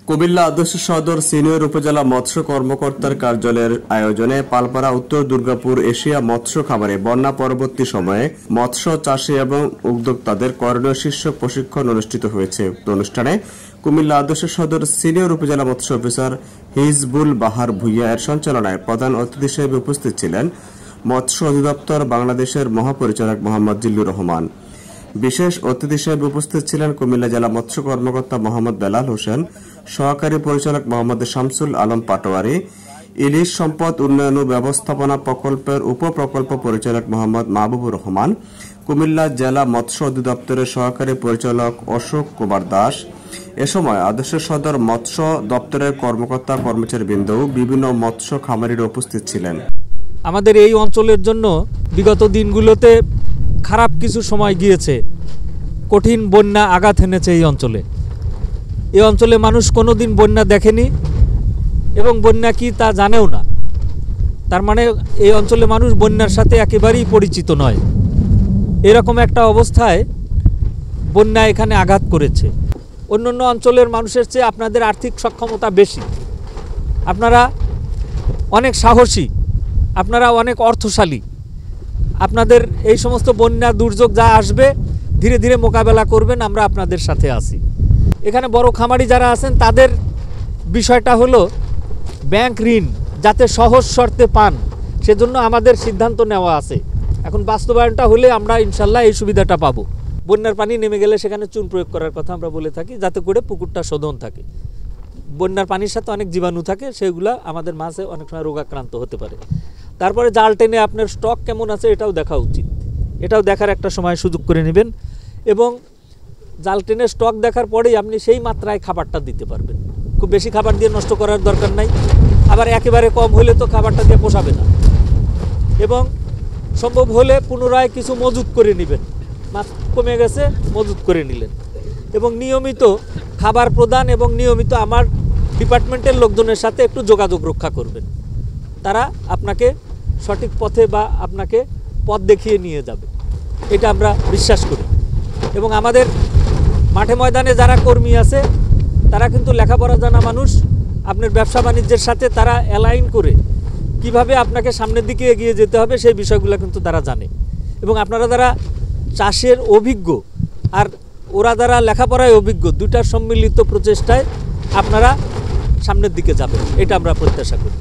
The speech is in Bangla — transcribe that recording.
কুমিল্লা আদর্শ সদর সিনিয়র উপজেলা মৎস্য কর্মকর্তার কার্যালয়ের আয়োজনে পালপাড়া উত্তর দুর্গাপুর এশিয়া মৎস্য খামারে বন্যা পরবর্তী সময়ে মৎস্য চাষী এবং উদ্যোক্তাদের করণীয় শীর্ষক প্রশিক্ষণ অনুষ্ঠিত হয়েছে। উক্ত অনুষ্ঠানে কুমিল্লা আদর্শ সদর সিনিয়র উপজেলা মৎস্য অফিসার হিজবুল বাহার ভুইয়া এর সঞ্চালনায় প্রধান অতিথি হিসেবে উপস্থিত ছিলেন মৎস্য অধিদপ্তর বাংলাদেশের মহাপরিচালক মোহাম্মদ জিল্লুর রহমান। বিশেষ অতিথি হিসেবে উপস্থিত ছিলেন কুমিল্লা জেলা মৎস্য কর্মকর্তা মোহাম্মদ বেলাল হোসেন, সহকারী পরিচালক মোহাম্মদ শামসুল আলম পাটোয়ারি, ইলিশ সম্পদ উন্নয়ন ও ব্যবস্থাপনা প্রকল্পের উপপ্রকল্প পরিচালক মোহাম্মদ মাহবুবুর রহমান, কুমিল্লা জেলা মৎস্য অধিদপ্তরের সহকারী পরিচালক অশোক কুমার দাস। এ সময় আদর্শ সদর মৎস্য দপ্তরের কর্মকর্তা কর্মচারীবৃন্দ বিভিন্ন মৎস্য খামারিরা উপস্থিত ছিলেন। আমাদের এই অঞ্চলের জন্য বিগত দিনগুলোতে খারাপ কিছু সময় গিয়েছে, কঠিন বন্যা আঘাত এনেছে এই অঞ্চলে মানুষ কোনোদিন বন্যা দেখেনি এবং বন্যা কি তা জানেও না। তার মানে এই অঞ্চলে মানুষ বন্যার সাথে একেবারেই পরিচিত নয়। এরকম একটা অবস্থায় বন্যা এখানে আঘাত করেছে। অন্যান্য অঞ্চলের মানুষের চেয়ে আপনাদের আর্থিক সক্ষমতা বেশি, আপনারা অনেক সাহসী, আপনারা অনেক অর্থশালী। আপনাদের এই সমস্ত বন্যা দুর্যোগ যা আসবে ধীরে ধীরে মোকাবেলা করবেন, আমরা আপনাদের সাথে আছি। এখানে বড় খামারি যারা আছেন তাদের বিষয়টা হলো ব্যাংক ঋণ যাতে সহজ শর্তে পান, সেজন্য আমাদের সিদ্ধান্ত নেওয়া আছে। এখন বাস্তবায়নটা হলে আমরা ইনশাল্লাহ এই সুবিধাটা পাবো। বন্যার পানি নেমে গেলে সেখানে চুন প্রয়োগ করার কথা আমরা বলে থাকি, যাতে করে পুকুরটা শোধন থাকে। বন্যার পানির সাথে অনেক জীবাণু থাকে, সেগুলা আমাদের মাছে অনেক সময় রোগাক্রান্ত হতে পারে। তারপরে জাল টেনে আপনার স্টক কেমন আছে এটাও দেখা উচিত, এটাও দেখার একটা সময় সুযোগ করে নেবেন এবং জাল টেনে স্টক দেখার পরেই আপনি সেই মাত্রায় খাবারটা দিতে পারবেন। খুব বেশি খাবার দিয়ে নষ্ট করার দরকার নাই, আবার একেবারে কম হলে তো খাবারটা দিয়ে পোষাবে না। এবং সম্ভব হলে পুনরায় কিছু মজুত করে নেবেন, মাছ কমে গেছে মজুত করে নিলেন এবং নিয়মিত খাবার প্রদান এবং নিয়মিত আমার ডিপার্টমেন্টের লোকজনের সাথে একটু যোগাযোগ রক্ষা করবেন। তারা আপনাকে সঠিক পথে বা আপনাকে পথ দেখিয়ে নিয়ে যাবে, এটা আমরা বিশ্বাস করি। এবং আমাদের মাঠে ময়দানে যারা কর্মী আছে তারা কিন্তু লেখাপড়া জানা মানুষ, আপনার ব্যবসা বাণিজ্যের সাথে তারা অ্যালাইন করে কিভাবে আপনাকে সামনের দিকে এগিয়ে যেতে হবে সেই বিষয়গুলো কিন্তু তারা জানে। এবং আপনারা যারা চাষের অভিজ্ঞ আর ওরা যারা লেখাপড়ায় অভিজ্ঞ, দুটার সম্মিলিত প্রচেষ্টায় আপনারা সামনের দিকে যাবেন, এটা আমরা প্রত্যাশা করি।